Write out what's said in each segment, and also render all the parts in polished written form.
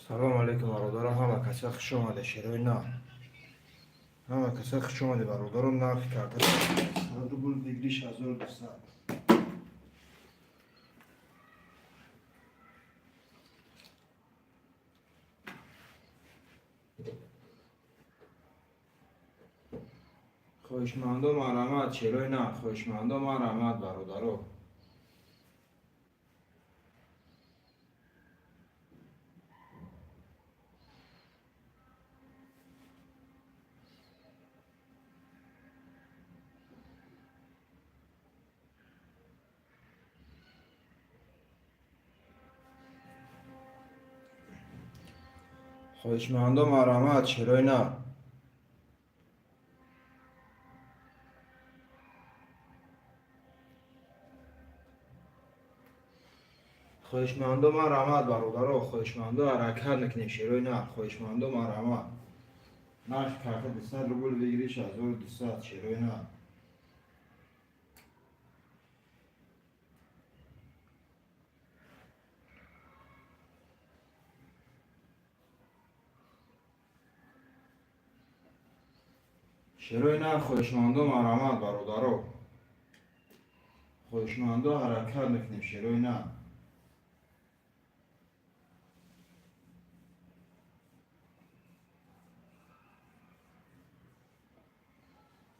سلام علیکم برادران. همه کسا خوش آمده. شیروی نه همه کسا خوش آمده برادران. نرخ کرده 100 روبل بگیریش 1200. خوشمندو مرحمت. شیروی نه خوشمندو مرحمت برادران. خوشمندو مرحمت. شیروی نه خوشمندو مرحمت برادران. خوشمندو حرکت نکنیم. شیروی نه خوشمندو مرحمت. نرخ کرده 100 روبل بگیریش 1200. شیروی نه شیروی نه خوشمندو مرحمت برادران. خوشمندو حرکت نکنیم. شیروی نه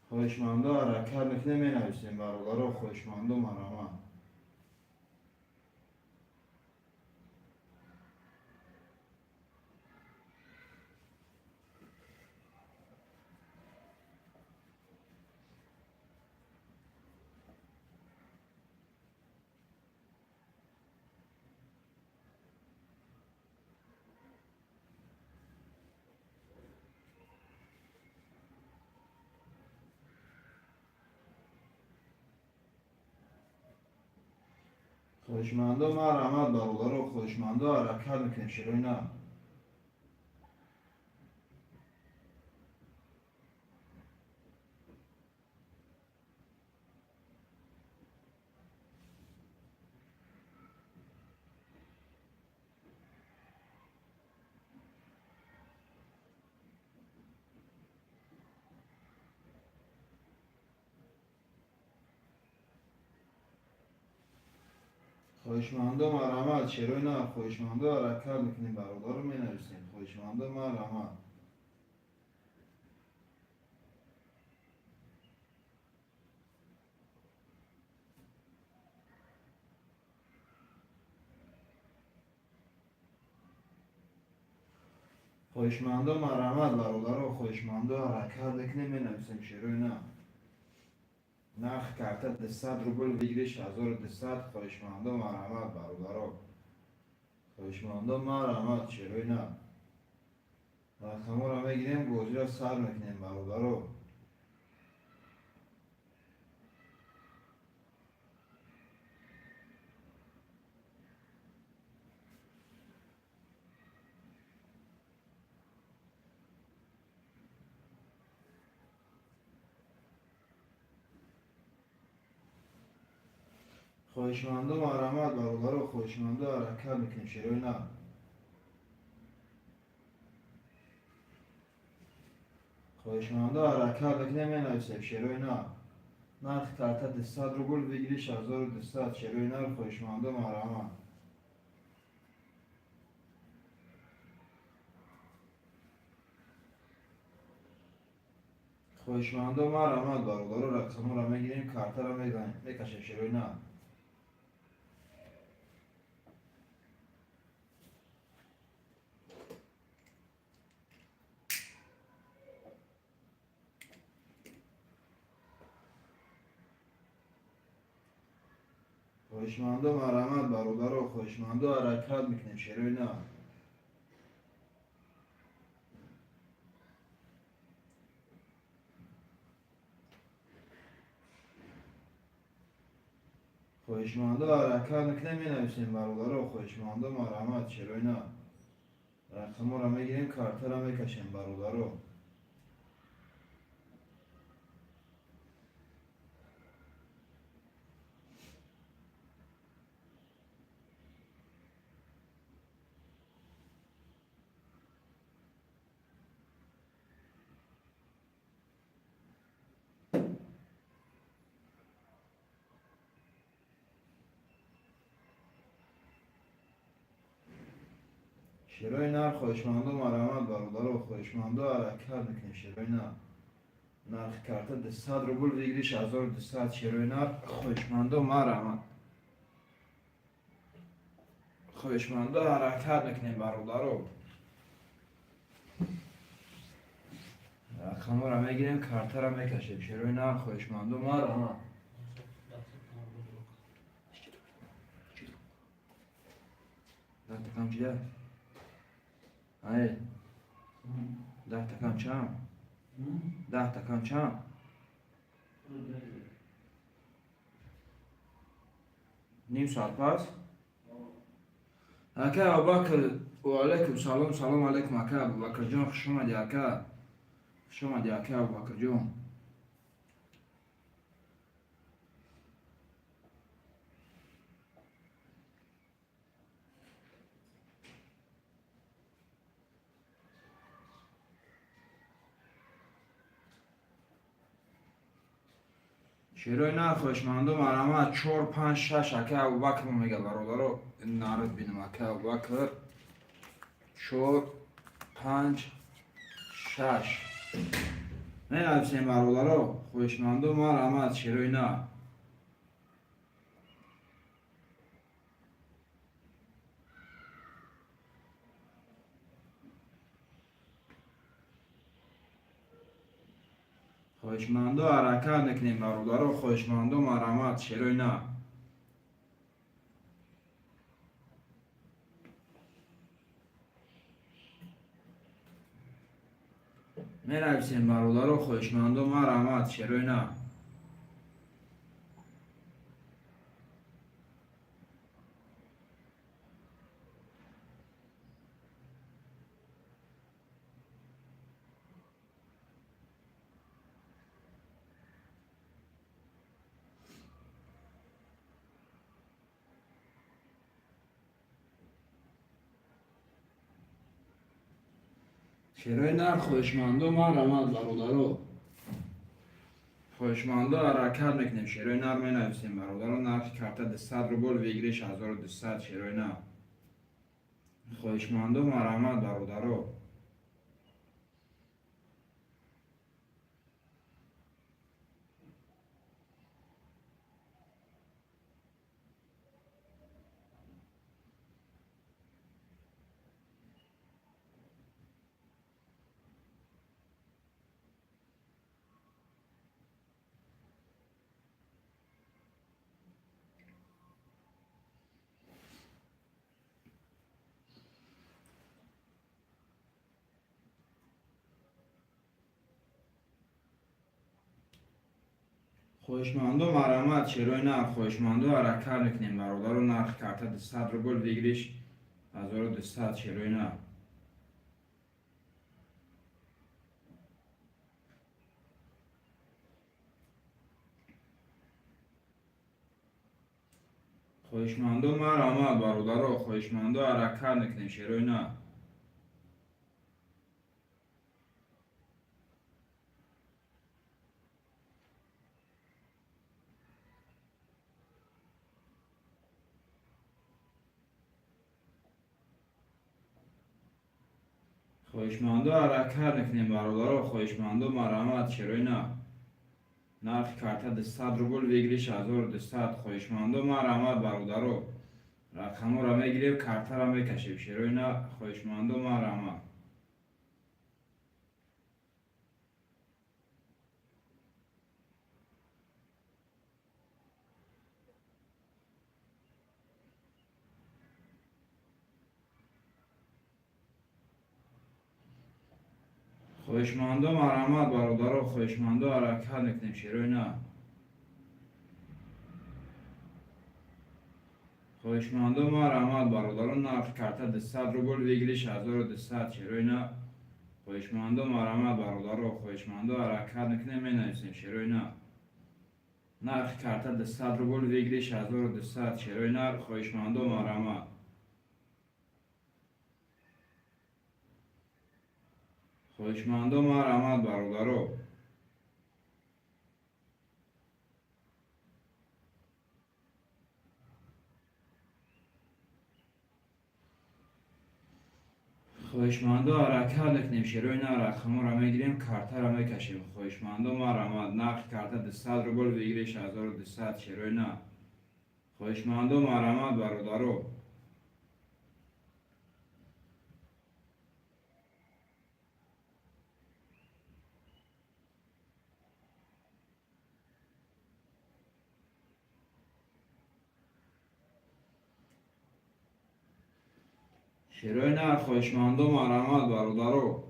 خوشمندو حرکت نکنیم. می نویسیم برادران. خوشمندو مرحمت. خوشمندو مرحمت برادران. خوشمندو حرکت نکنیم. شیروی نه خوشمندو مرحمت. شیروی نه خوشمندو حرکت نکنیم برادران. می نویسیم خوشمندو مرحمت. خوشمندو مرحمت برادران. خوشمندو حرکت نکنیم. می نویسیم شیروی نه نرخ کرده 100 روبل بگیریش 1200. خوشمندو مرحمت برادران. خوشمندو مرحمت. شیروی نه رقمو را میگیریم گوجه را سر میکنیم برادران. خوشمندو مرحمت برادران. خوشمندو حرکت میکنیم. شیروی نه خوشمندو حرکت میکنیم. می نویسیم شیروی نه نرخ کرده 100 روبل بگیریش 1200. شیروی نه خوشمندو مرحمت. خوشمندو مرحمت برادران. رقمو را میگیریم کارت را میکشیم. شیروی نه خوشمندو مرحمت برادران. خوشمندو حرکت میکنیم. شیروی نه خوشمندو حرکت میکنیم. می نویسیم برادران. خوشمندو مرحمت. شیروی نه رقمو را میگیریم کارت را میکشیم برادران. شیرای نر خواهشمند و مرحمت برادر و خواهشمند و حرکت میکنیم شیرای نر نرخ کرده 200 روبل بگیریش 1200 شیرای نر خواهشمند و مرحمت خواهشمند و حرکت میکنیم برادر و رقم رو میگیریم کارت رو میکشیم شیرای نر خواهشمند و مرحمت ده تکم چیه؟ ای 10 تکم چم 10 تکم چم نیم ساعت پس اکا ابوبکر و علیکم سلام سلام علیکم اکا ابوبکر جان خوش اومدی اکا خوش اومدی اکا ابوبکر جان شیرای نه خوشمند و مرحمت 4 5 6 اکا ابوبکر میگه برادر این نارد بینم اکا ابوبکر 4 5 6 نه نفسیم برادر خوشمند و مرحمت شیرای نه خوشمند و حرکت نکنیم برادر خوشمند و مرحمت شیرای نه می نفسیم برادر خوشمند و مرحمت شیرای نه شیرای نه خوشمند و مرحمت برادر خوشمند و حرکت میکنیم شیرای نر می نویسیم برادر نرخ کرده 200 روبل بگیریش 1200 شیرای نر خوشمند و مرحمت برادر خوشمند و مرحمت شیرای نر خوشمند و حرکت میکنیم برادر نرخ کرده 200 روبل بگیریش 1200 شیرای نر خوشمند و مرحمت برادر خوشمند و حرکت میکنیم شیرای نر خوشمند و حرکت میکنیم برادر خوشمند و مرحمت شیرای نر نرخ کرده 200 روبل بگیریش 1200 خوشمند و مرحمت برادر رقم رو میگیریم کارت رو میکشیم شیرای نر خوشمند و مرحمت خوشمند و مرحمت برادر خوشمند و حرکت میکنیم شیرای نر خوشمند و مرحمت برادر نرخ کرده 200 روبل بگیریش 1200 شیرای نر خوشمند و مرحمت برادر خوشمند و حرکت میکنیم می نویسیم شیرای نر نرخ کرده 200 روبل بگیریش 1200 شیرای نر خوشمند و مرحمت خوشمند و مرحمت برادر خویشمندو حرکت میکنیم شیروی نه رقم را میگیریم کارت را میکشیم خویشمندو ما را نقد کارت 200 روبل بگیریش 1200 شیروی نه خویشمندو مرامت برادرو شیروی نه خویشمندو مرامت برادرو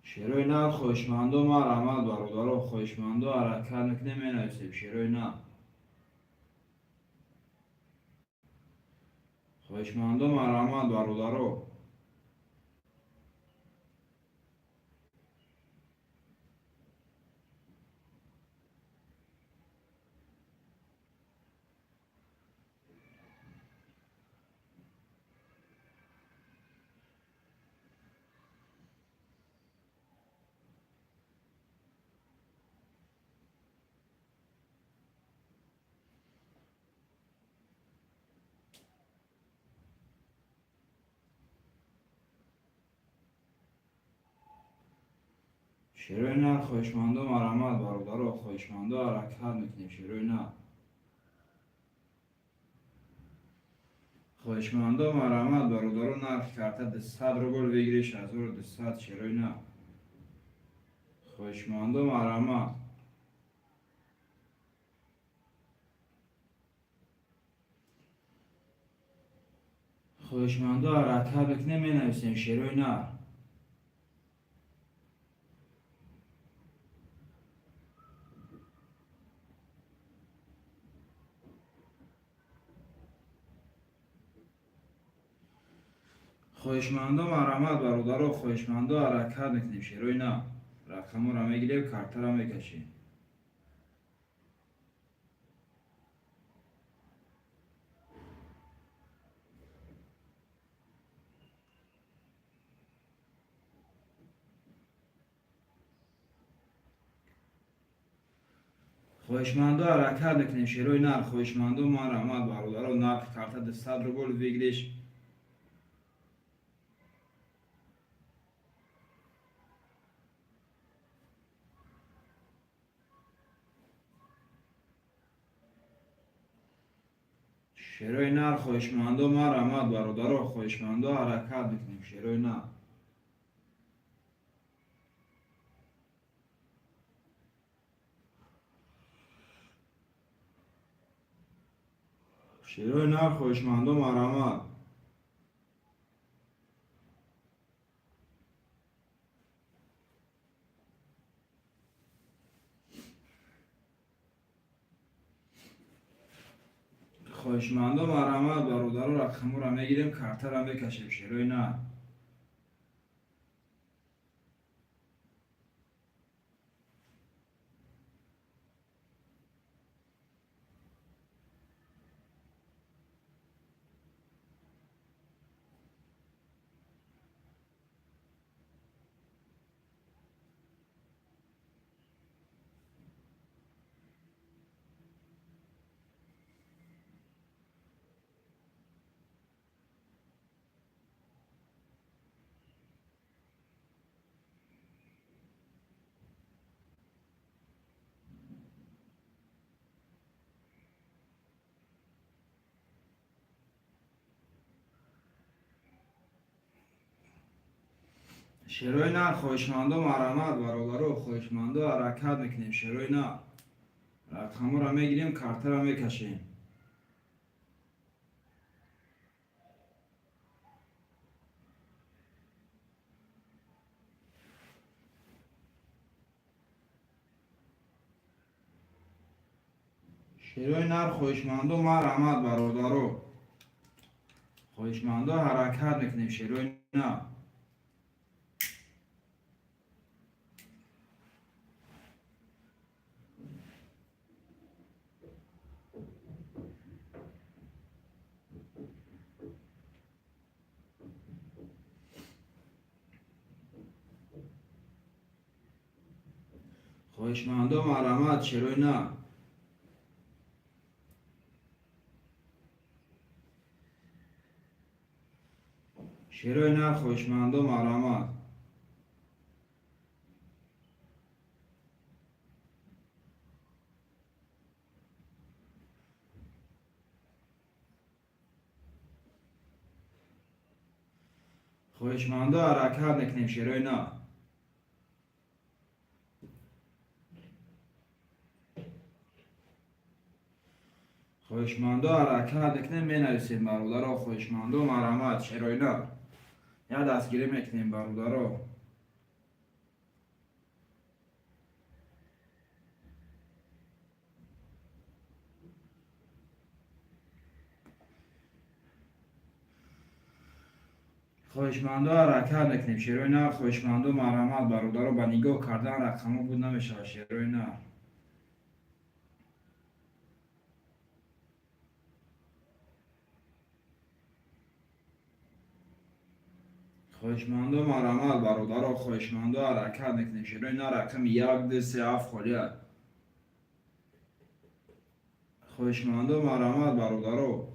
شیروی نه خویشمندو مرامت برادرو خویشمندو حرکت میکنیم مینویسیم شیروی نه خویشمندو مرامت برادرو شیروی نه خویشمندو مرامت برادرو خویشمندو حرکت میکنیم شیروی نه خویشمندو مرامت برادرو نقد کرده 200 روبل بگیریش 1200 شیروی نه خویشمندو مرامت خویشمندو حرکت میکنیم مینویسیم شیروی نه خویشمندو مرامت برادرو خویشمندو حرکت میکنیم شیروی نه رقم را میگیریم کارت را میکشیم خویشمندو حرکت میکنیم شیروی نه خویشمندو مرامت برادرو نقد کارت 200 روبل بگیریش شیروی نه خویشمندو مرامت برادرو خویشمندو حرکت میکنیم شیروی نه شیروی نه خویشمندو مرامت خویشمندو مرامت برادرو رقم را میگیریم کارت را میکشیم شیروی نه شیروی نه خویشمندو مرامت برادرو خویشمندو حرکت میکنیم شیروی نه رقم را میگیریم کارت را میکشیم شیروی نه خویشمندو مرامت برادرو خویشمندو حرکت میکنیم شیروی نه خواهشمندم مرحمت چرا نه. چرا نه خواهشمندم مرحمت. خواهشمندم حرکت نکنیم چرا نه. خواهشمندم حرکت نکنیم می نویسیم برادرها. خواهشمندم مرحمت چرا نه. یا دستگیری میکنیم برادرها. خواهشمندم حرکت نکنیم چرا نه. خواهشمندم مرحمت برادرها. با نگاه کردن رقم بود نمیشه چرا نه. خواهشمندم مرحمت برادرها. خواهشمندم حرکت نکنیم چرا نه. رقم 1 2 3 7 خالیه. خواهشمندم مرحمت برادرها.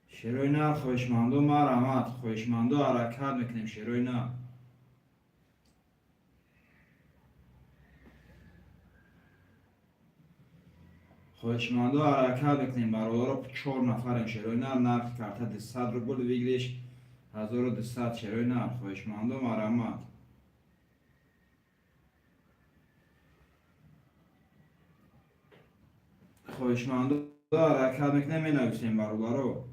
شروع نه خواهشمندم مرحمت. خواهشمندم حرکت میکنیم شروع نه. خواهشمندم حرکت میکنیم برادرها. 4 نفریم شروع نه. نرخ کارت 200 روبل بگیریش 1200 شروع نه. خواهشمندم مرحمت. خواهشمندم حرکت میکنیم می نویسیم برادرها.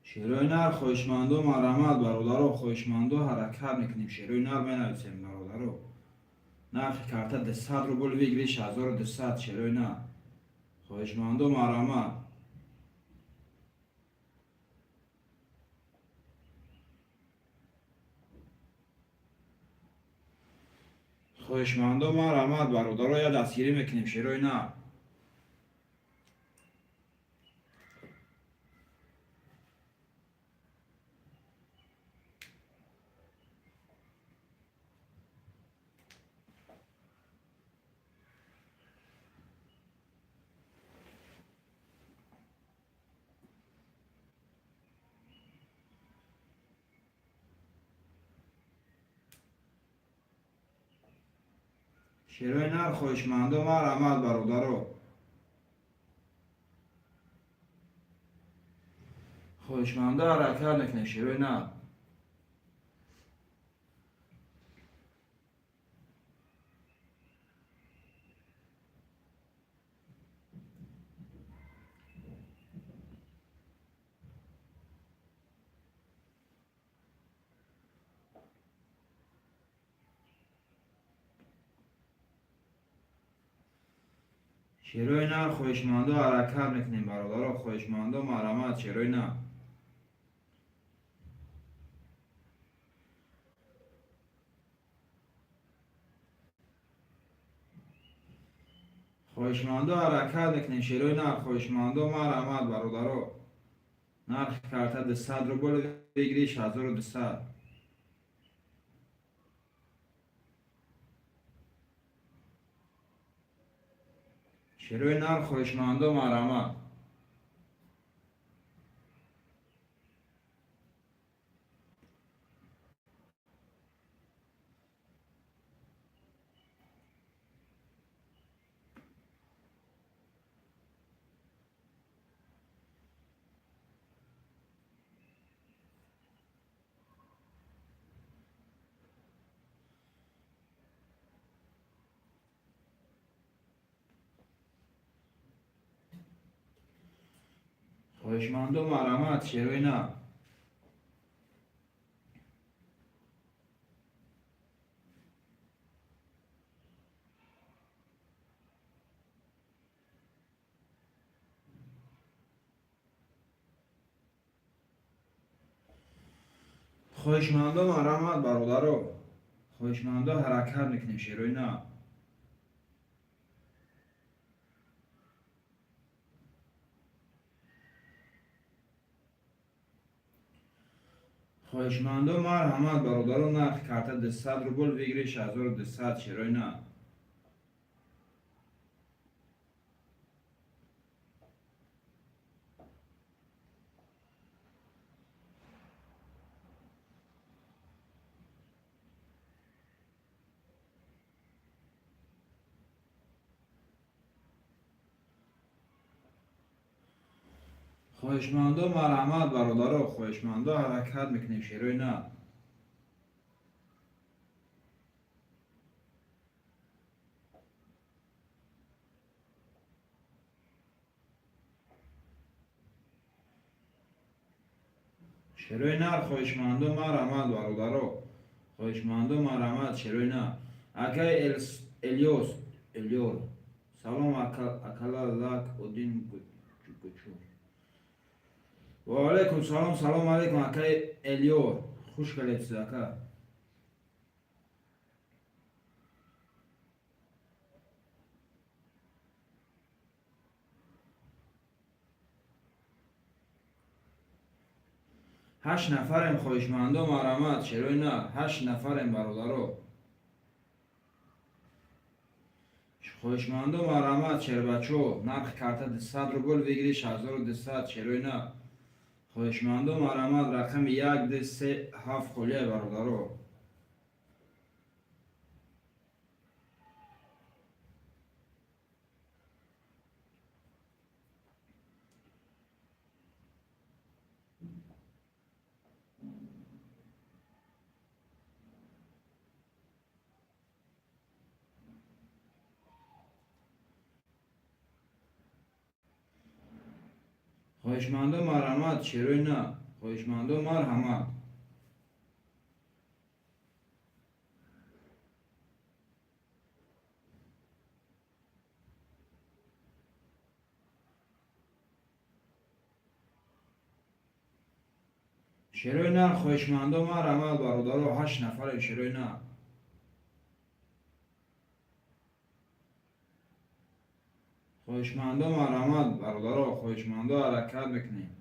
شروع نه خواهشمندم مرحمت برادرها. خواهشمندم حرکت میکنیم شروع نه می نویسیم برادرها. نرخ کارت 200 روبل بگیریش 1200 شروع نه. خواهشمندم مرحمت. خواهشمندم مرحمت برادرها. یا دستگیری میکنیم شروع نه. شروع نه خواهشمندم مرحمت برادرها. خواهشمندم حرکت نکنیم شروع نه. شروع نه خواهشمندم حرکت نکنیم برادرها. خواهشمندم مرحمت شروع نه. خواهشمندم حرکت نکنیم شروع نه. خواهشمندم مرحمت برادرها. نرخ کارت 200 روبل بگیریش 1200. شروع نه خواهشمندم مرحمت. خواهشمندم مرحمت شروع نه. خواهشمندم مرحمت برادرو. خواهشمندم حرکت میکنیم شیروی نه. خواهشمندم مرحمت برادرو نرخ کرده 200 روبل بگیری 6200 شیروی نه. خواهشمندم مرحمت برادرو. خواهشمندم حرکت میکنیم شیروی نه. شیروی نه خواهشمندم مرحمت برادرو. خواهشمندم مرحمت شیروی نه. اگه الیوس الیور سلام اکلا لک اودین گچو. و علیکم سلام سلام علیکم اکای الیور. خوش کلیت اکا. 8 نفریم خواهشمندم مرحمت شیروی نه. 8 نفریم برادرو. خواهشمندم مرحمت شیر بچو نرخ کرده 200 روبل بگیری 6200 شیروی نه. خواهشمندم مرحمت رقم 1 2 3 7 خولیه برادرو. خواهشمندم مرحمت شیروی نه. خواهشمندم مرحمت. شیروی نه خواهشمندم مرحمت برادرو. 8 نفریم شیروی نه. خواهشمندم مرحمت برادرو. خواهشمندم حرکت بکنیم.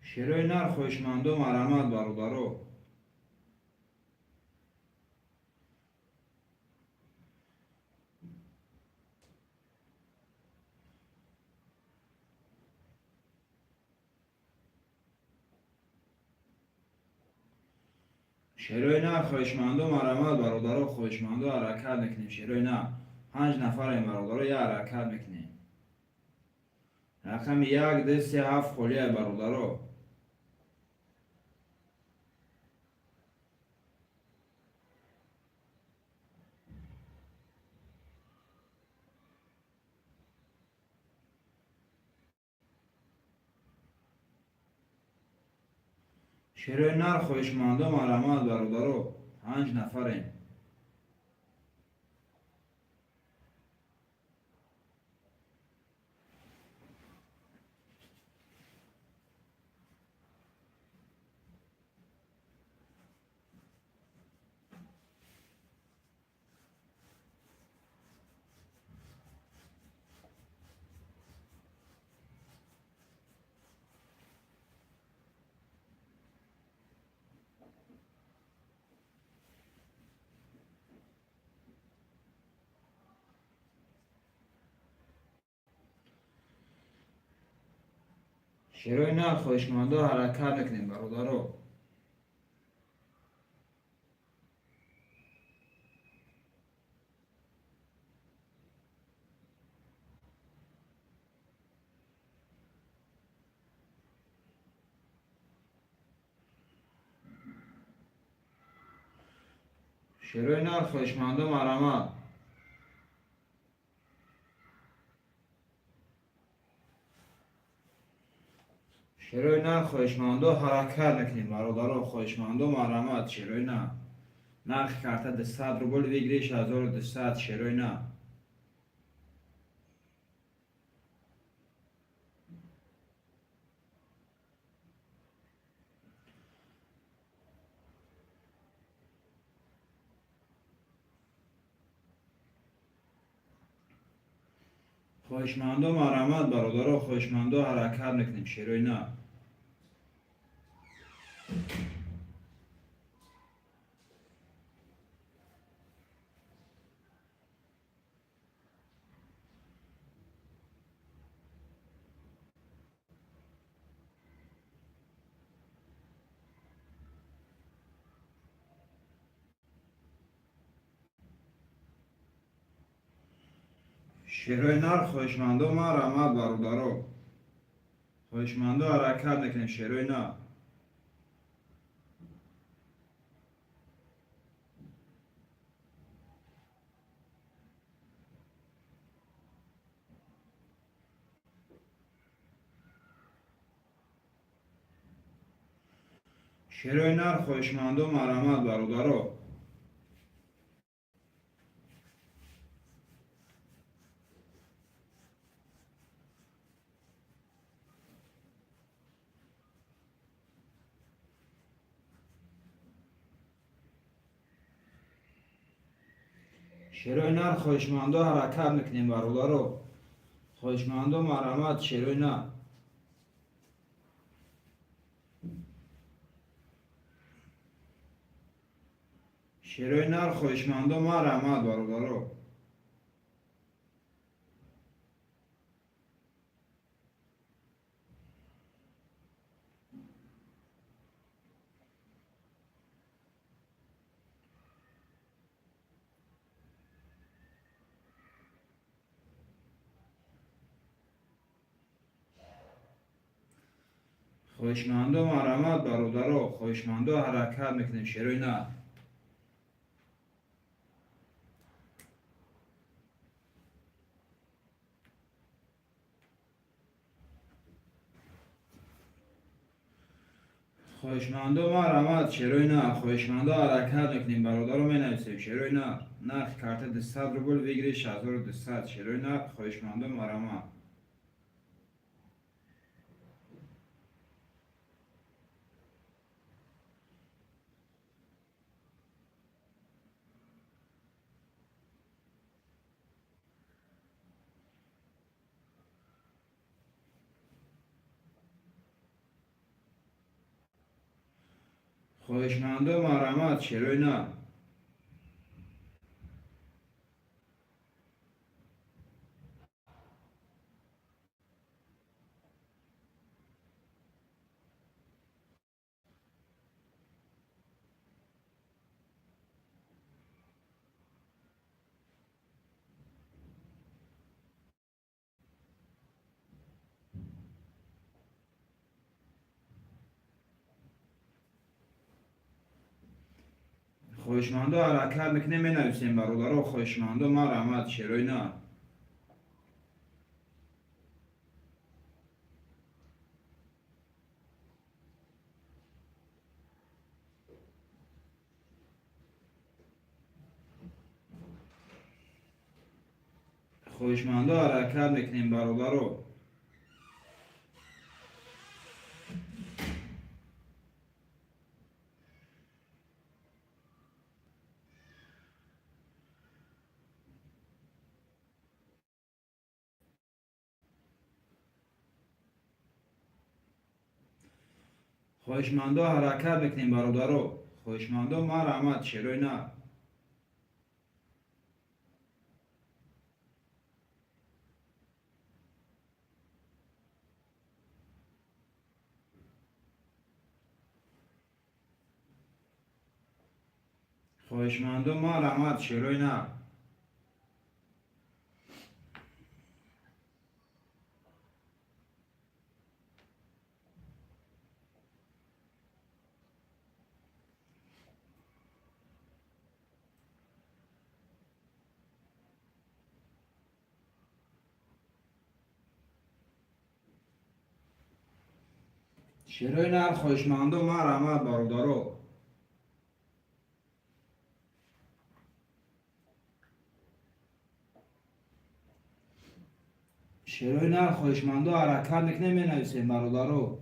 شیروی نه خواهشمندم مرحمت برادرو. شیروی نه خواهشمندم مرحمت برادرو. خواهشمندم حرکت میکنیم شیروی نه. 5 نفریم برادرو. یه حرکت میکنیم. رقم 1 2 3 7 خولیه برادرو. شیروی نه خواهشمندم مرحمت برادرو. 5 نفریم. شیروی نه خواهشمندم حرکت میکنیم برادرو. شیروی نه خواهشمندم مرحمت. شروع نه خواهشمندو حرکت نکنیم برادرها، خواهشمندو مرحمت. شروع نه نرخ کارت 200 روبل بگیریش 1200. شروع نه خواهشمندو مرحمت برادرها، خواهشمندو حرکت نکنیم. شروع نه شروع نه خواهشمندو مرحمت برادرها، خواهشمندو حرکت نکنیم. شروع نه شروع نه خواهشمندو مرحمت برادرها. شروع نه خواهشمندو حرکت نکنیم برادرها، خواهشمندو مرحمت. شروع نه شروع نه خواهشمندو مرحمت برادرها. خواهشمندو مرحمت برادرها، خواهشمندو حرکت میکنیم. شروع نه خواهشمندو مرحمت. شروع نه خواهشمندو حرکت میکنیم برادرها. می نویسیم شروع نه نرخ کارت 200 روبل بگیریش 1200. شروع نه خواهشمندو مرحمت. خواهشمندو مرحمت. شروع نه خواهشمندو حرکت میکنیم. می نویسیم برادرها، خواهشمندو مرحمت. شروع نه خواهشمندو حرکت میکنیم برادرها. خواهشمندو حرکت میکنیم برادرها، خواهشمندو مرحمت. شروع نه خواهشمندو مرحمت. شروع نه شیروی نر خوشمندو مرحمت برادرو. شیروی نر خوشمندو حرکت میکنه می نویسیم برادرو.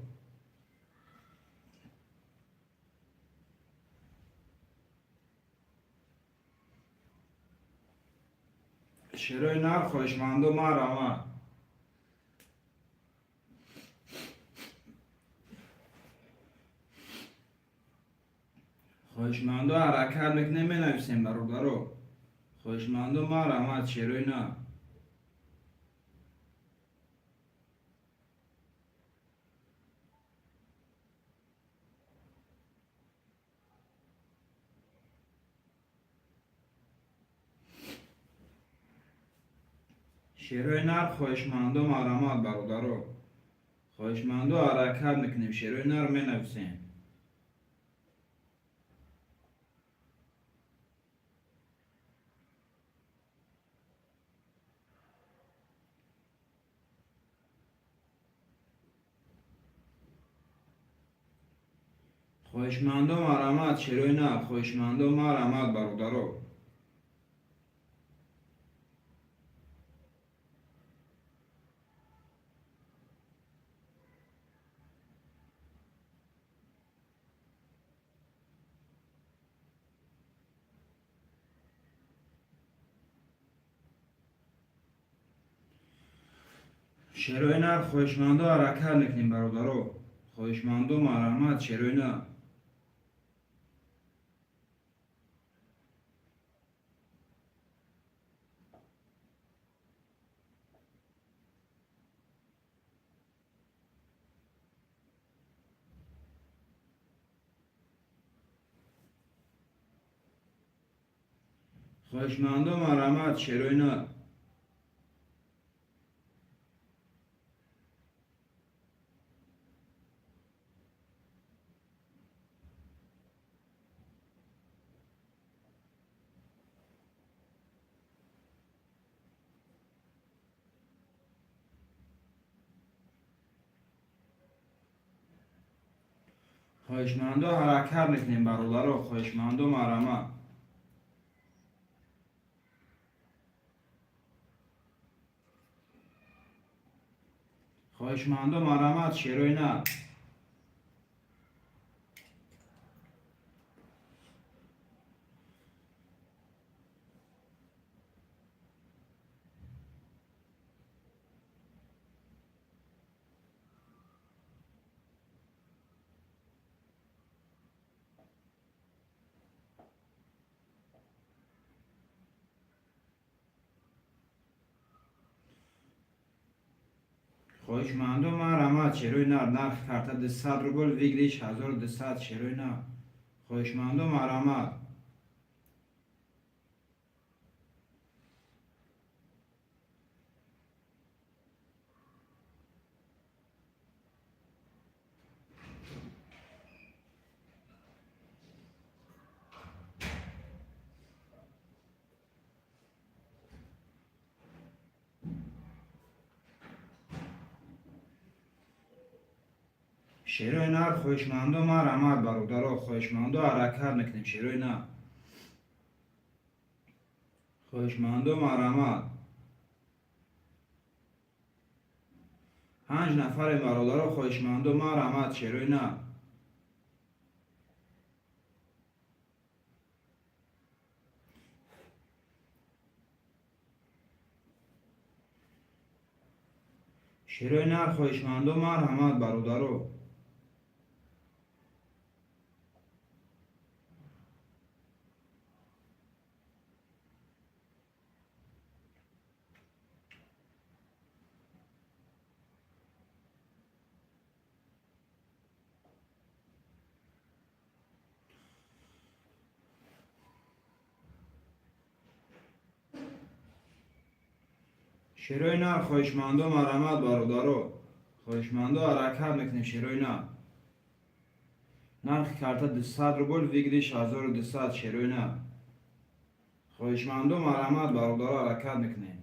شیروی نر خوشمندو مرحمت. خوشمندو حرکت میکنه می نویسیم برادرو. خوشمندو مرحمت شیروی نر. شیروی نر خوشمندو مرحمت برادرو. خوشمندو حرکت میکنیم شیروی نر می نویسیم. خوشمندو مرحمت شیروی نر. خوشمندو مرحمت برادرو. شیروی نر خوشمندو حرکت میکنیم برادرو. خوشمندو مرحمت شیروی نر. خوشمندو مرحمت شیروی نر. خوشمندو حرکت میکنیم برادرو. خوشمندو مرحمت. خوشمندو مرحمت شیروی نر. خوشمندو مرحمت شیروی نر. نرخ کارت 200 روبل ویگلیش 1200 شیروی نر. خوشمندو مرحمت. شیروی نر خوشمندو مرحمت برادرو. خوشمندو حرکت میکنیم شیروی نر. خوشمندو مرحمت. 5 نفر برادرو. خوشمندو مرحمت شیروی نر. شیروی نر خوشمندو مرحمت برادرو. شیروی نر خوشمندو مرحمت برادرو. خوشمندو حرکت میکنیم شیروی نر. نرخ کارت 200 روبل ویگلیش 1200 شیروی نر. خوشمندو مرحمت برادرو حرکت میکنیم.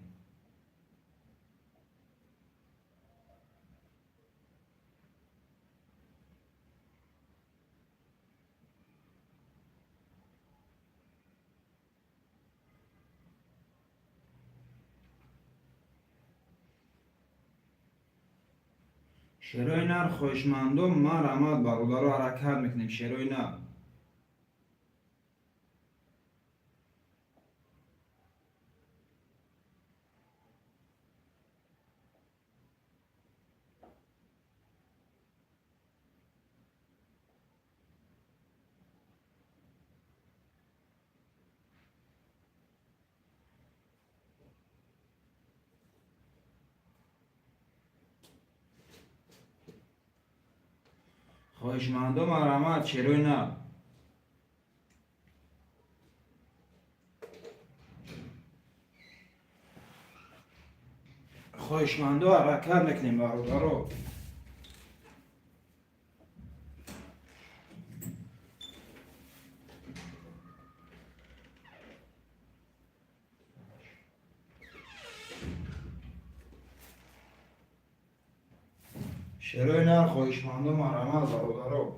شیروی نر خوشمندم ما رحمت برادر حرکت میکنیم شیروی نر خوشمندم ما رحمت شیروی نر خوشمندو حرکت میکنیم برادر شیروی نر خوشمندم ما رحمت برادر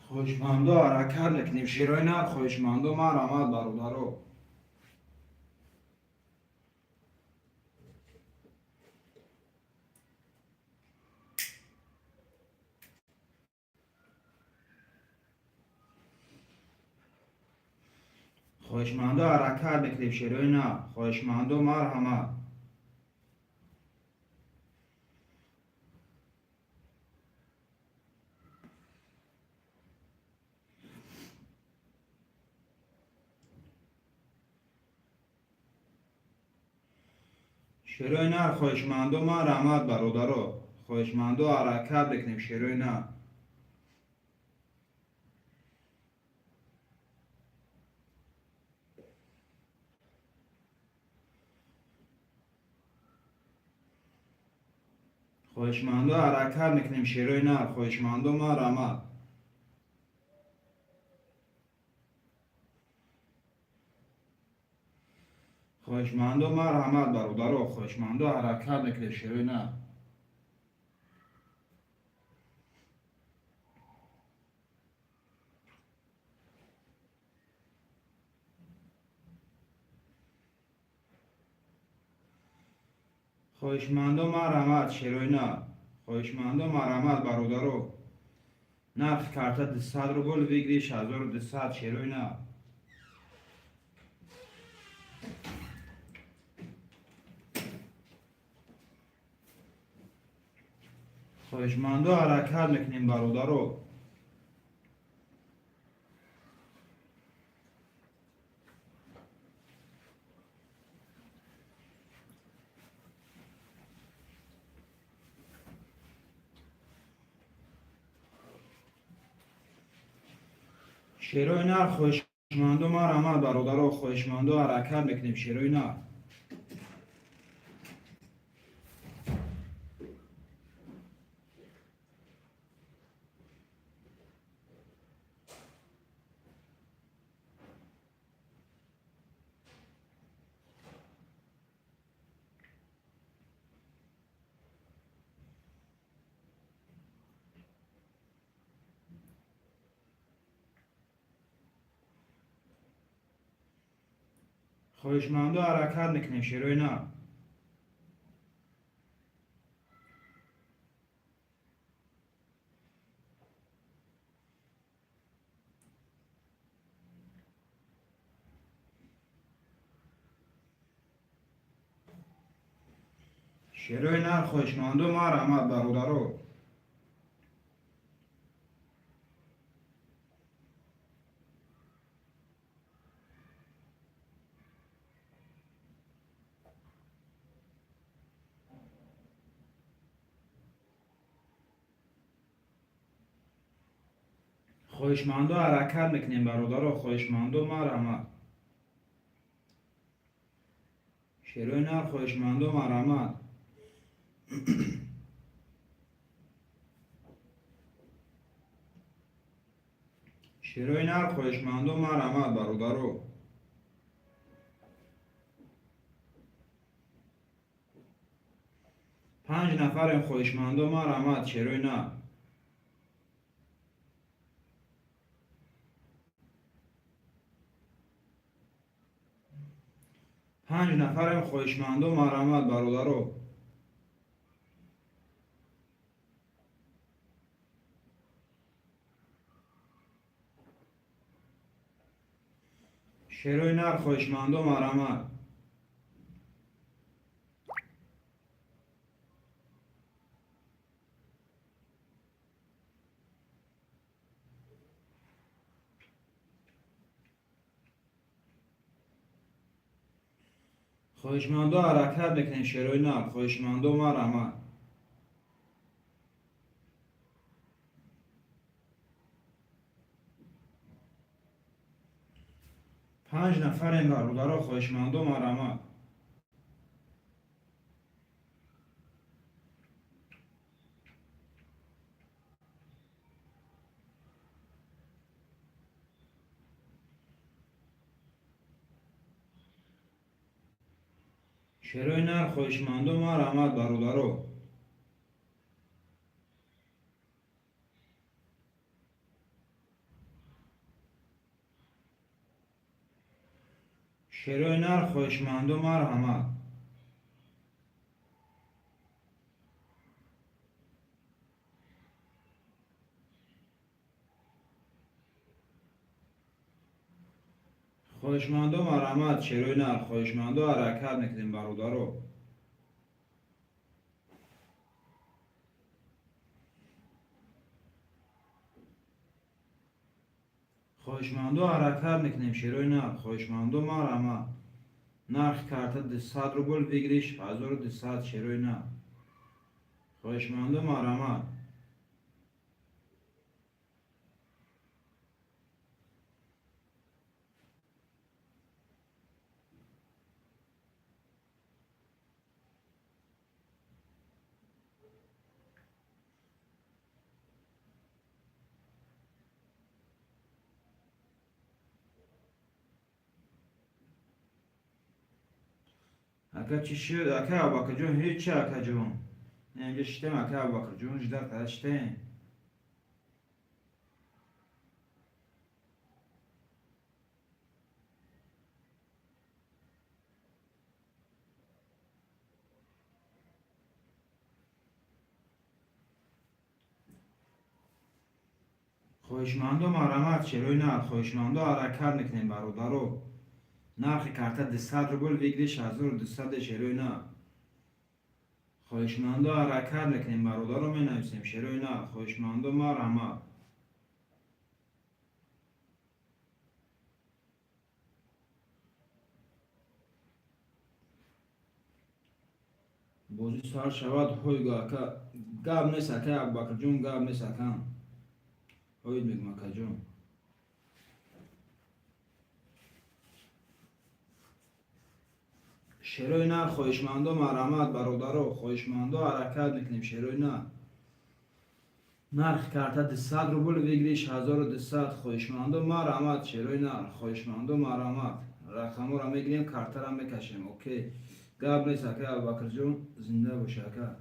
خوشمندو حرکت میکنیم شیروی نر خوشمندو ما رحمت برادر خوشمندو حرکت میکنیم شیروی نر خوشمندو ما رحمت شیروی نر خوشمندو ما رحمت برادر خوشمندو حرکت میکنیم شیروی نر خوشمندو حرکت میکنیم شیروی نر خوشمندو ما رحمت خوشمندو ما رحمت برادر خوشمندو حرکت میکنیم شیروی نر خوشمندو ما رحمت شیروی نر خوشمندو ما رحمت برادر نرخ کارت 200 روبل بگیری 1200 شیروی نر خوشمندو حرکت میکنیم برادر شیروی نر خوشمندو ما رحمت برادر خوشمندو حرکت میکنیم شیروی نر خوشمندو حرکت میکنیم شیروی نر شیروی نر خوشمندو ما رحمت برادر خوشمندو حرکت میکنیم برادر خوشمندو ما رحمت شیروی نر خوشمندو ما رحمت شیروی نر خوشمندو ما رحمت برادر 5 نفریم خواهشمندم ما رحمت چروی نه. 5 نفریم خواهشمندم ما رحمت برادرو. 40 نر خواهشمندم ما رحمت. خواهشمندم حرکت بکنیم 40 نر خواهشمندم ما رحمت. 5 نفریم برادرو خواهشمندم ما رحمت. 40 نر خواهشمندم ما رحمت برادرو. 40 نر خواهشمندم ما رحمت. 40 نر خواهشمندم حرکت میکنیم برادرو. خواهشمندم حرکت میکنیم 40 نر خواهشمندم ما رحمت. نرخ کارت 200 روبل بگیریش 1200 40 نر خواهشمندم ما رحمت. اکا چی شد اکا ابوبکر جون هیچ اکا جون اینجا شتم اکا ابوبکر جون جدار تا شتم. خواهشمندم ما رحمت 40 نر خواهشمندم حرکت میکنیم برادرو. نرخ کارت 200 روبل بگیریش 1200 40 نر خواهشمندم حرکت میکنیم برادرو می نویسیم 40 نر خواهشمندم ما رحمت. بازی سال شود هوی اکا گاب نیست اکا ابوبکر جون گاب نیست اکا هوی میگم اکا جون. شروع نه خواهشمندم ما رحمت برادرو خواهشمندم حرکت میکنیم 40 نه. نرخ کارت 200 روبل بگیریش 1200 خواهشمندم ما رحمت 40 نه خواهشمندم ما رحمت. رقم رو میگیریم کارت رو میکشیم اوکی گاب نیست اکا ابوبکر جون زنده باشه اکا.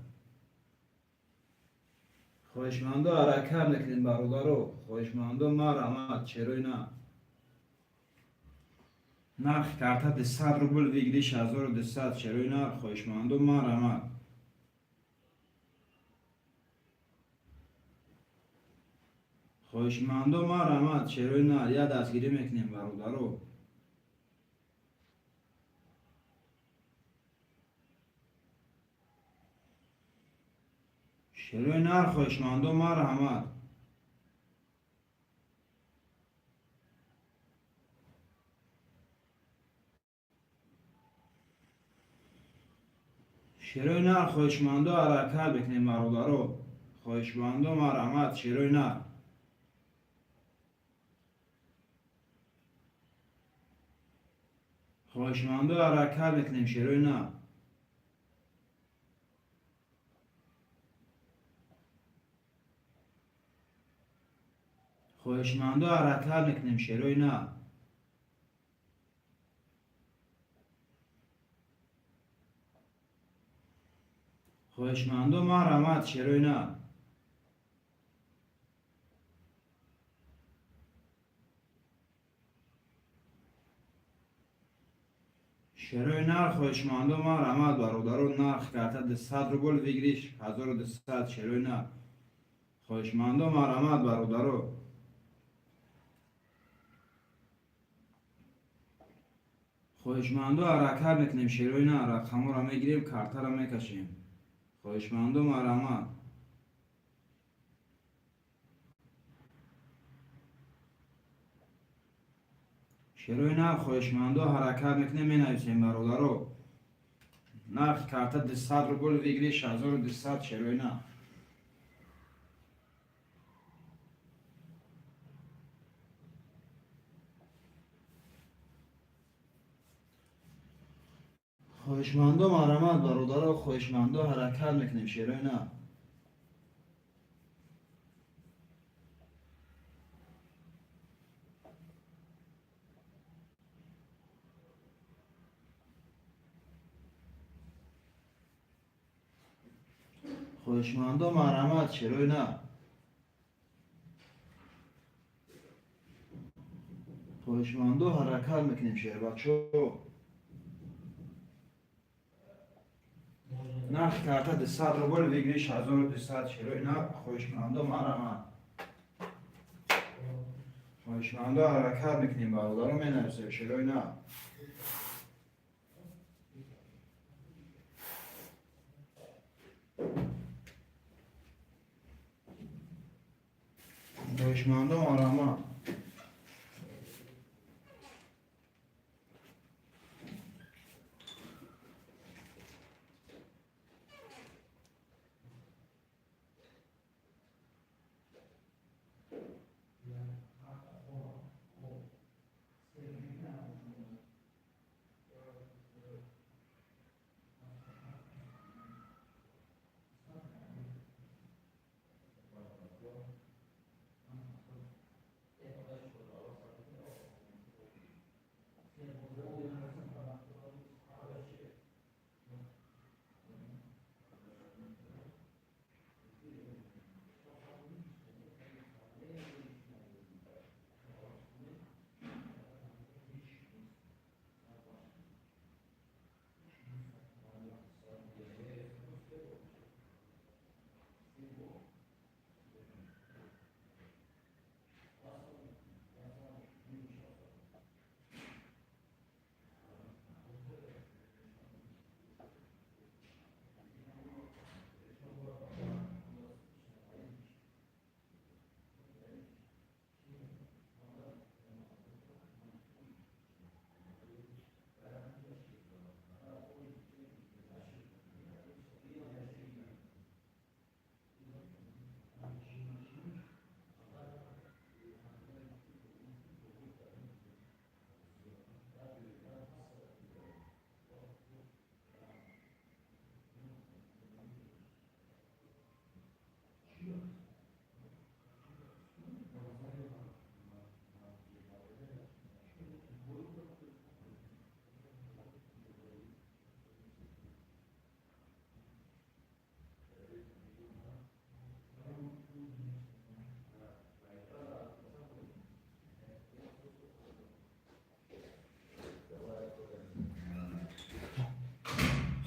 خواهشمندم حرکت میکنیم برادرو خواهشمندم ما رحمت 40 نه. نرخ کارت 200 روبل بگیریش 1200 40 نه خواهشمندم ما رحمت. خواهشمندم ما رحمت 40 نه یا دستگیری میکنیم برادرو. 40 نر خواهشمندم ما رحمت. 40 نر خواهشمندم حرکت بکنیم برادرو. خواهشمندم ما رحمت 40 نر. خواهشمندم حرکت بکنیم 40 نر. خواهشمندم حرکت بکنیم 40 نر. خواهشمندم مرحمت چرا نه؟ شروع نرخ خواهشمندم مرحمت برادران نرخ کرده ده 100 روبل بگیریش 1200 شروع نرخ خواهشمندم مرحمت برادران خواهشمندم حرکت میکنیم شروع نه رقم را میگیریم کارت را میکشیم خواهشمندم مرحمت شروع نه خواهشمندم حرکت میکنیم می نویسیم برادران نرخ کارت ده 100 روبل بگیریش 1200 شروع نه خواهشمندم مرحمت برادران خواهشمندم حرکت میکنیم شروع نه خواهشمندم مرحمت شروع نه خواهشمندم حرکت میکنیم شیر بچه نرخ کارت ده 100 روبل بگیریش 1200 شروع نه خواهشمندم مرحمت خواهشمندم حرکت میکنیم برادران می نویسیم شروع نه خواهشمندم مرحمت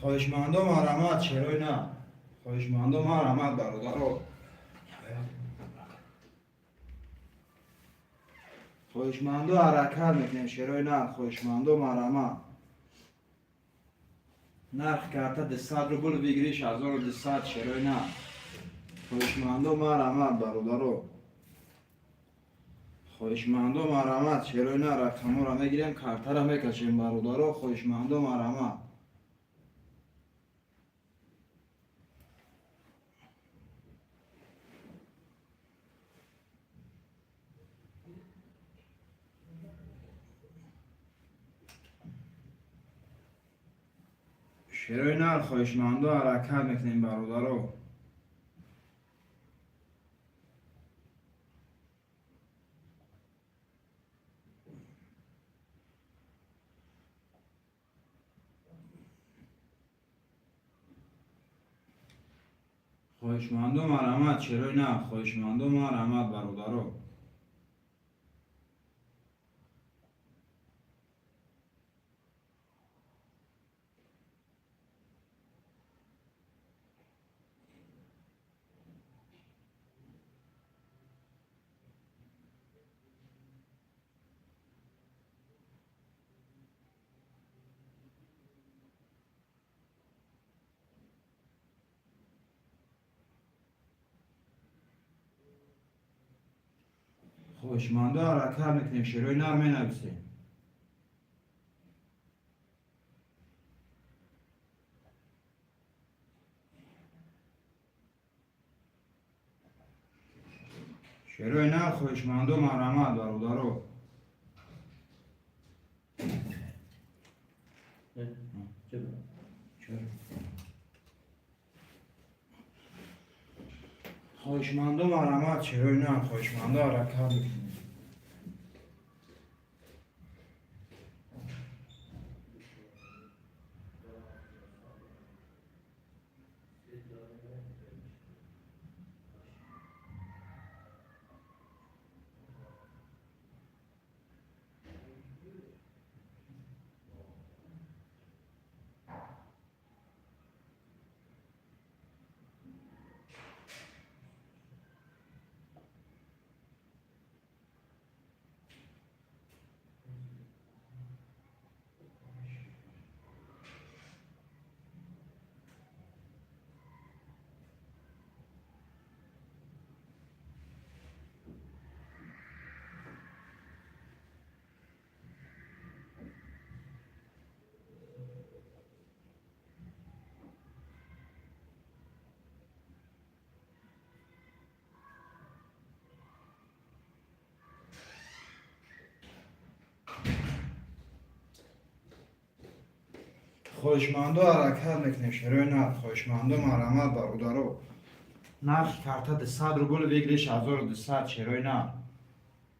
خواهشمندم مرحمت شروع نه خواهشمندم مرحمت برادران خواهشمندم حرکت میکنیم شروع نه خواهشمندم مرحمت نرخ کارت ده 100 روبل بگیریش 1200 شروع نه خواهشمندم مرحمت برادران خواهشمندم مرحمت شروع نه رقم را میگیریم کارت را میکشیم برادران خواهشمندم مرحمت شروع نه خواهشمندم حرکت میکنیم برادران خواهشمندم مرحمت چرای نه خواهشمندم مرحمت برادرو خواهشمنده حرکت میکنیم شروع نرم نویسیم شروع نه خواهشمندم مرحمت برادرو چرا؟ خواهشمندم مرحمت شروع نه خواهشمنده حرکت میکنیم خواهشمنده حرکت میکنیم شروع نه خواهشمنده مرحمت برادرو نرخ کارت 200 روبل بگیریش 1200 شروع نه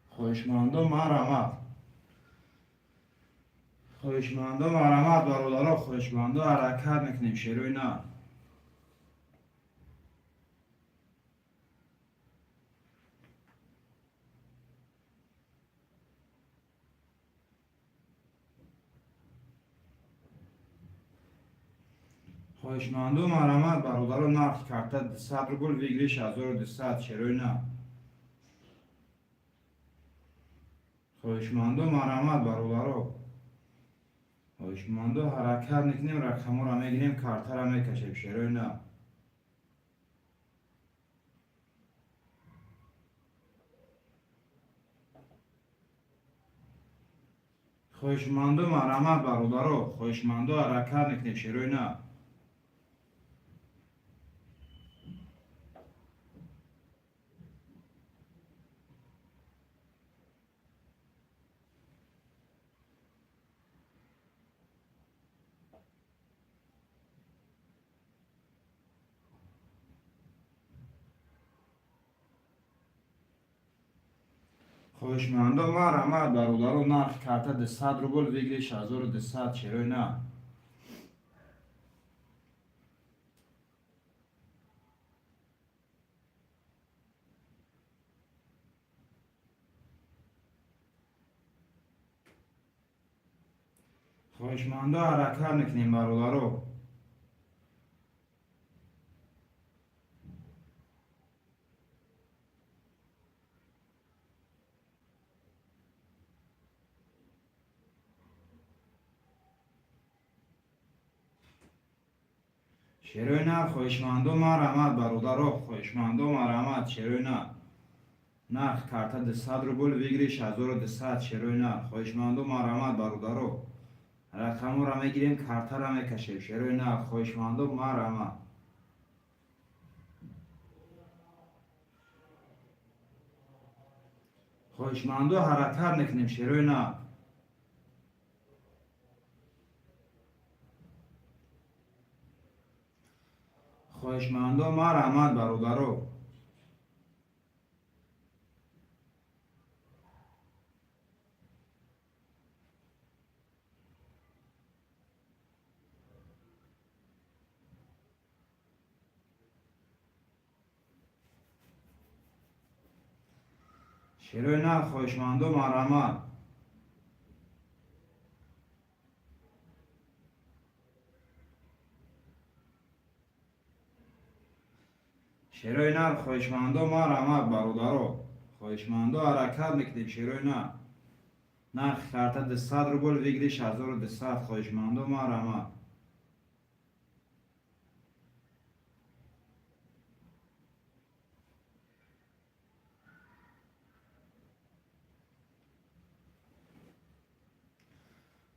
خواهشمندم مرحمت خواهشمندم مرحمت برادرها خواهشمنده حرکت میکنیم شروع نه خواهشمندم مرحمت برادرها نرخ کارت 200 روبل بگیریش 1200 شروع نه خواهشمندم مرحمت برادرها خواهشمنده حرکت میکنیم رقم را میگیریم کارت را میکشیم شروع نه خواهشمنده مرحمت برادرها خواهشمنده حرکت میکنیم شروع نه خواهشمندم مرحمت برادرها نرخ کارت 200 روبل بگیریش 1200 شروع نه خواهشمنده حرکت میکنیم برادرها شروع نه خواهشمندم مرحمت برادرها خواهشمندم مرحمت شروع نه نرخ کارت 200 روبل بگیریش 1200 شروع نه خواهشمندم مرحمت برادرها رقم را میگیریم کارت را میکشیم شروع نه خواهشمندم مرحمت خواهشمنده حرکت میکنیم شروع نه خواهشمندم مرحمت برادرها شیروی نر خوشمند و مرحمت. شیروی نر خوشمند و مرحمت برادرو. خوشمند و حرکت میکنیم شیروی نر. نرخ کارت 200 روبل بگیری 6200 خوشمند و مرحمت.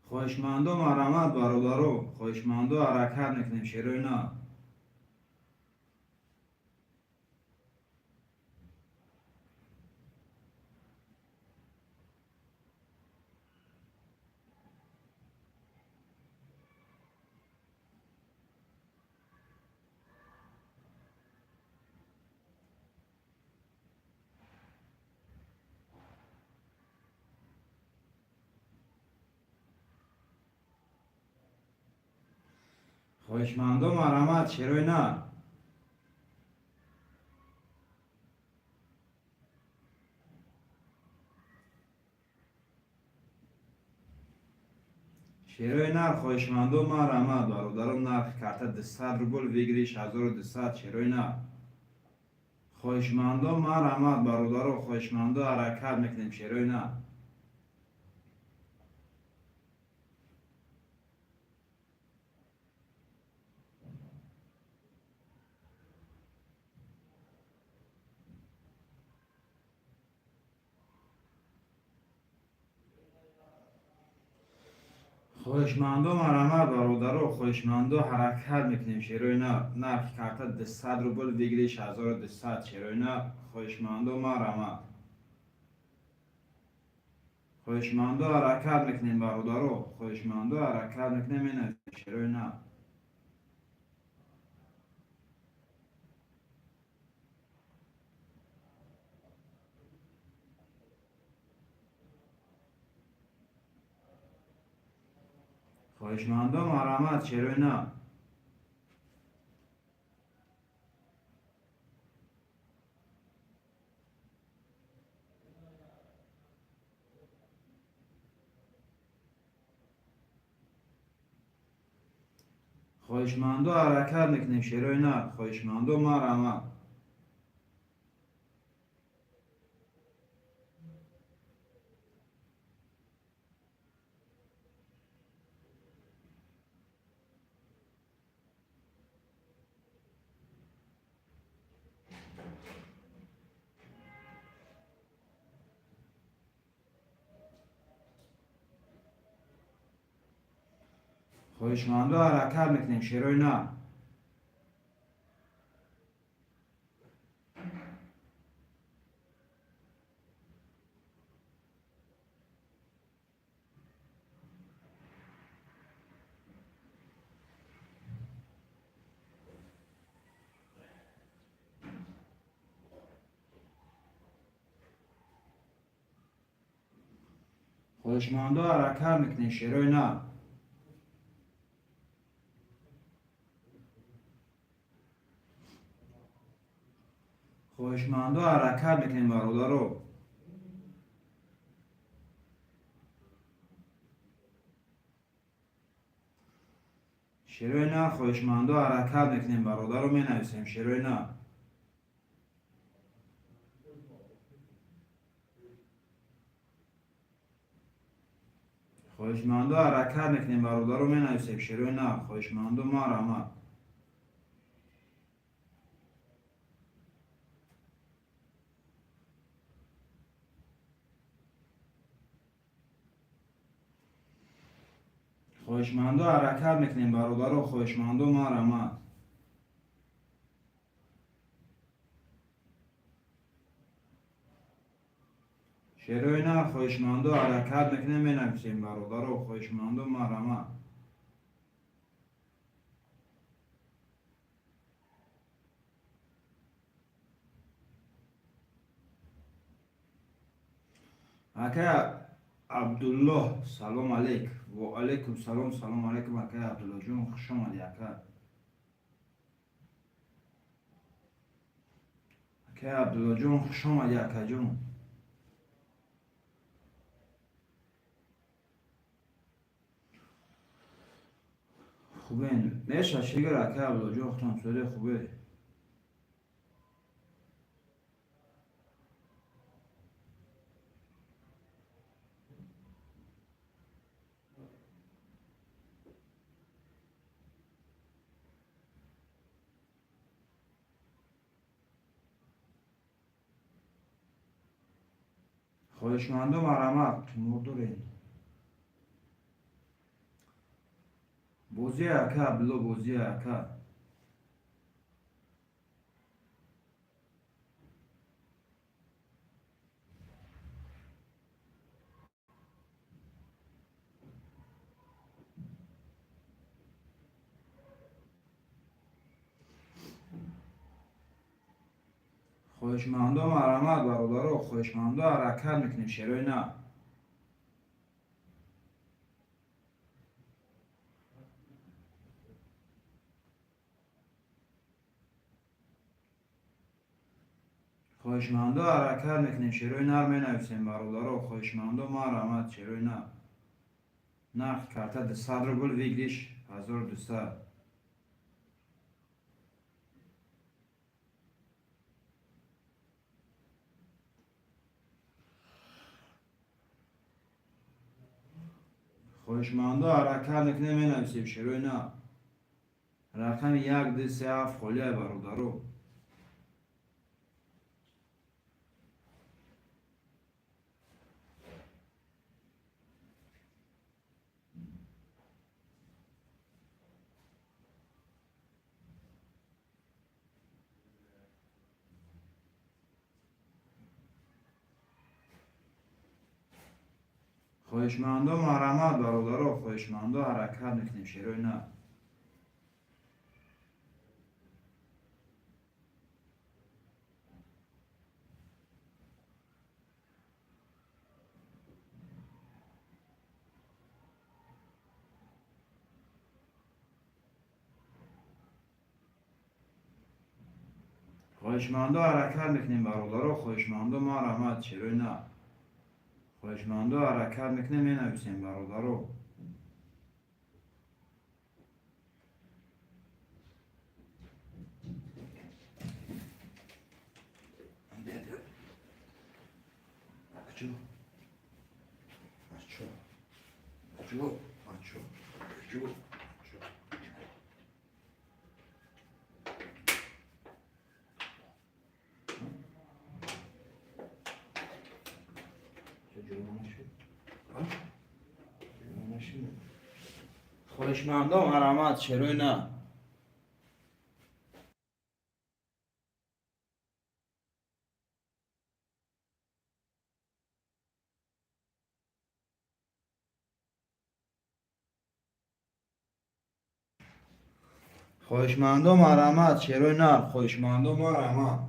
خوشمند و مرحمت برادرو. خوشمند و حرکت میکنیم شیروی نر. خوشمند و مرحمت شیروی نر. شیروی نر خوشمند و مرحمت برادرم. نرخ کارت 200 روبل بگیری 6200 شیروی نر. خوشمند و مرحمت برادرو. خوشمند و حرکت میکنیم شیروی نر. خوشمند و مرحمت برادرو. خوشمند و حرکت میکنیم شیروی نر. نرخ کارت 200 روبل بگیری 6200 شیروی نر. خوشمند و مرحمت. خوشمند و حرکت میکنیم برادرو. خوشمند و حرکت میکنیم این شیروی نر. خوشمند و مرحمت شیروی نر. خوشمند و حرکت میکنیم شیروی نر. خوشمند و مرحمت. خوشمند و حرکت میکنیم شیروی نر. خوشمند و حرکت میکنیم شیروی نر. خوشمند و حرکت میکنیم برادرو. شیروی نر خوشمند و حرکت میکنیم برادرو می نویسیم شیروی نر. خوشمند و حرکت میکنیم برادرو می نویسیم شیروی نر. خوشمند و مرحمت. خوشمند و حرکت میکنیم برادرو. خوشمند و مرحمت. شیروی نر خوشمند و حرکت میکنیم می نویسیم برادرو. خوشمند و مرحمت. اکه عبدالله سلام علیک. و علیکم سلام. سلام علیکم اکه عبدالله جون. خوش آمدی اکه. اکه عبدالله جون خوش آمدی اکه جون. خوبه میشه شگر اکه بلوجه اختان سوره خوبه. خواهشمندم مرحمت مردورین. بوزی اکه بلو بوزی اکه. خواهشمندم مرحمت برادرو خواهشمندم حرکت میکنیم شروع نه. خواهشمندم حرکت میکنیم شروع نه می نویسیم برادرو خواهشمندم مرحمت شروع نه. نقد کرده ده صدر گل ویگلیش 1200. خواهشمندم حرکت میکنیم می نویسیم شروع نه. رقم 1 2 3 7 خالیه برادرو. خواهشمندم مرحمت برادرو خواهشمندم حرکت میکنیم شروع نه. خواهشمندم حرکت میکنیم برادرو خواهشمندم مرحمت شروع نه. خواهشمندم حرکت میکنیم می نویسیم برادرو. Aço, aço, aço, aço, aço, aço. خواهشمندم مرحمت شروع نه. خواهشمندم مرحمت شروع نه. خواهشمندم مرحمت.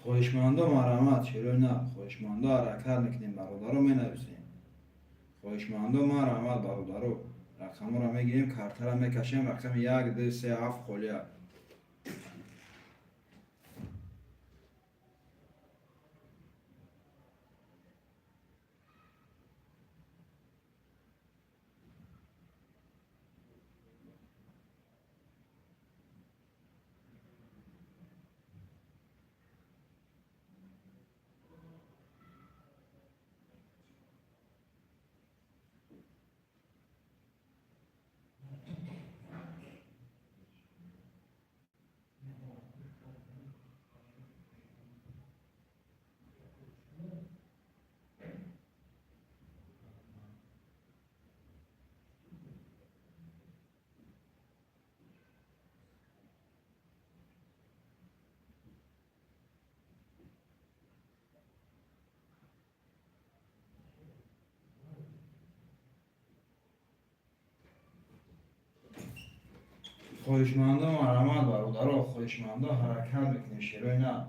خواهشمندم مرحمت چرا نه خواهشمندم حرکت میکنیم برادرو می نویسیم خواهشمندم مرحمت برادرو رقم رو میگیریم کارت رو میکشیم رقم 1 2 3 7 خالیه خواهشمندم مرحمت برادرو خواهشمندم حرکت میکنیم چرا نه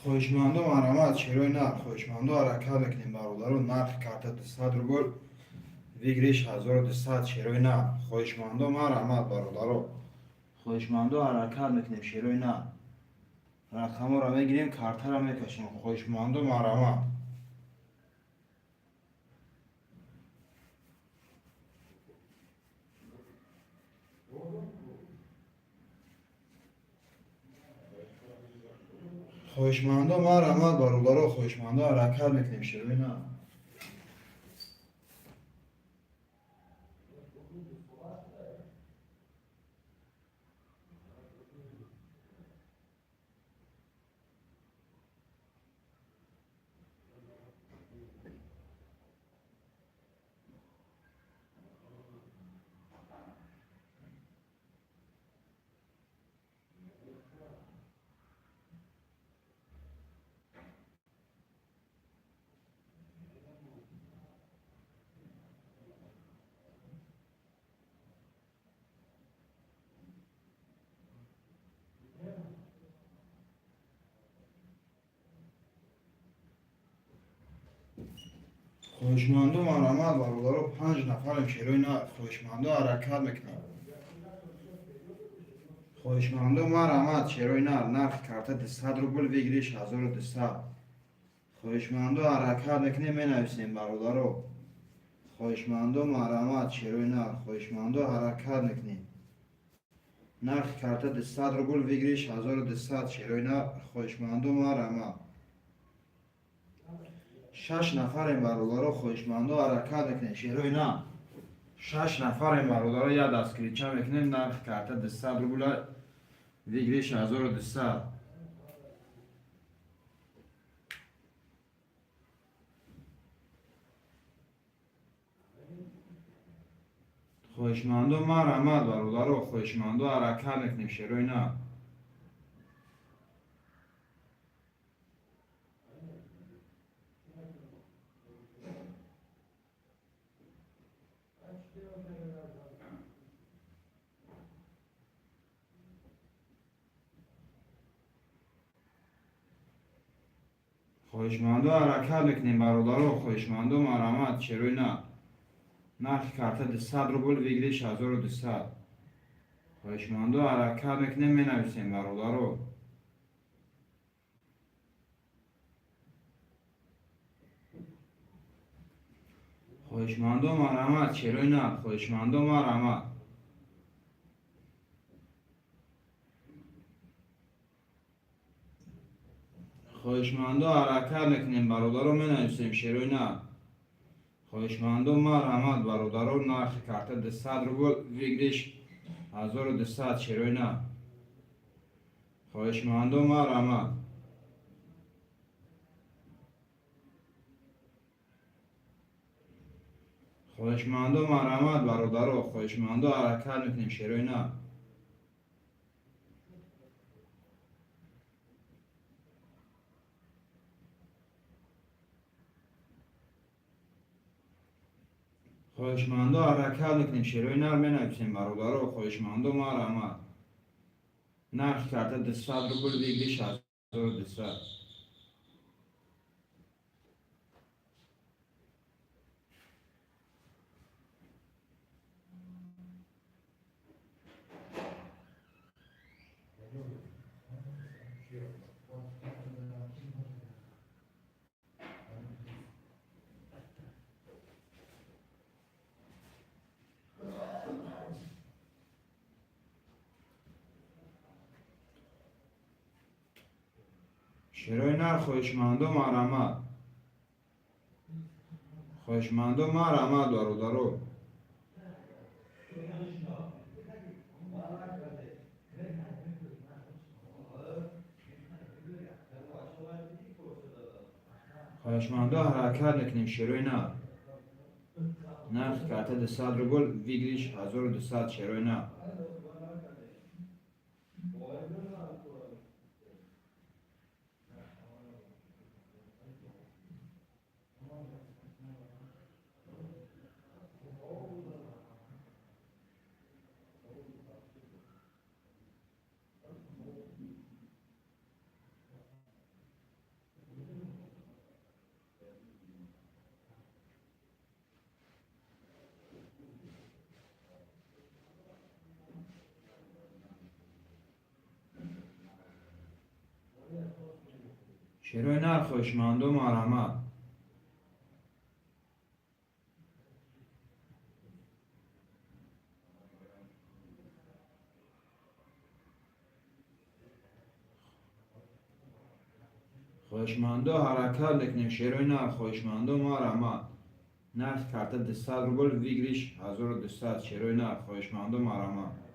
خواهشمندم مرحمت چرا نه خواهشمندم حرکت میکنیم برادرو نرخ کارت 100 روبل ویگریش 1200 چرا نه خواهشمندم مرحمت برادرو خواهشمندم حرکت میکنیم چرا نه رقم رو میگیریم کارت رو میکشیم خواهشمندم مرحمت خواهشمندم مرحمت برادرو خواهشمندم حرکت میکنیم چرا نه خواهشمندم مرحمت برادرو 5 نفرم چرا نه خواهشمندم حرکت میکنیم خواهشمندم مرحمت چرای نرخ کارت 200 روبل بگیریش 1200. خواهشمندم حرکت نکنه می نویسیم برادرو. خواهشمندم مرحمت چرای خواهشمندم حرکت نکنه نرخ کارت 200 روبل بگیریش 1200 چرای خواهشمندم مرحمت 6 نفریم برادرو. خواهشمندم حرکت نکنه چرای 6 نفریم برادرو. یا دست کلیچه میکنیم نرخ کارت 200 روبل بگیریش 1200. خواهشمندم مرحمت برادرو. خواهشمندم حرکت نکنیم شروع خواهشمندم حرکت نکنیم برادرو. خواهشمندم مرحمت شروع نرخ کارت 200 روبل بگیریش 1200. خواهشمندم حرکت نکنیم می نویسیم برادرو. خواهشمندم مرحمت چرای خواهشمندم مرحمت. خواهشمندم حرکت نکنیم برادرو می نویسیم شروع خواهشمندم مرحمت برادرو. نرخ کارت 200 روبل بگیریش 1200 شروع خواهشمندم مرحمت. خواهشمندم مرحمت برادرو. خواهشمندم حرکت نکنیم شروع خواهشمندم حرکت نکنیم شروع می نویسیم برادرو. خواهشمندم مرحمت نرخ کارت 200 روبل بگیریش 1200. شروع خواهشمندم مرحمت. خواهشمندم مرحمت برادرو. خواهشمندم حرکت نکنیم شروع نرخ کارت 200 روبل بگیریش 1200 شروع شروع خواهشمندم مرحمت. خواهشمندم حرکت نکنیم شروع خواهشمندم مرحمت نرخ کارت 200 روبل بگیریش 1200 شروع خواهشمندم مرحمت.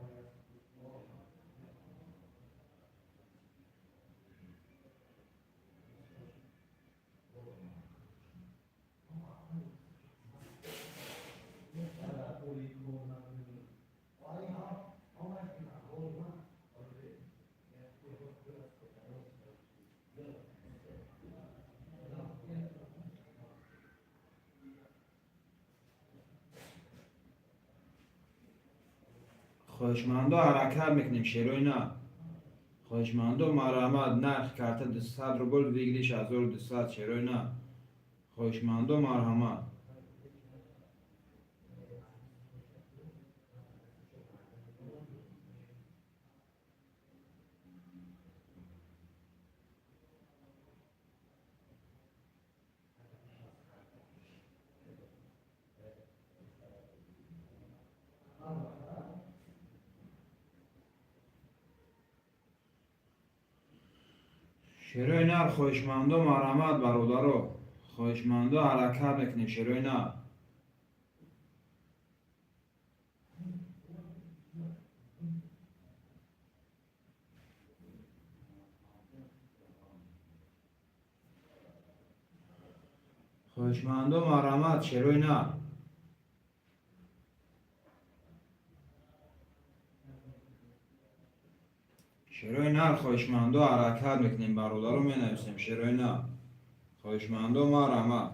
خواهشمندم حرکت میکنیم شروع خواهشمندم مرحمت نرخ کارت 200 روبل بگیریش 1200 شروع خواهشمندم مرحمت. شروع نر خویشمندو مرحمت برادرو خویشمندو حرکت میکنیم شروع نر خویشمندو مرحمت شروع نر شروع نر خویشمندو حرکت میکنیم برادرو می نویسیم شروع نر خویشمندو مرحمت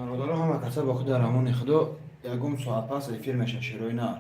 برادرو همه کسا با خود در همون خدا یکم ساعت پس افیر میشه شروع نر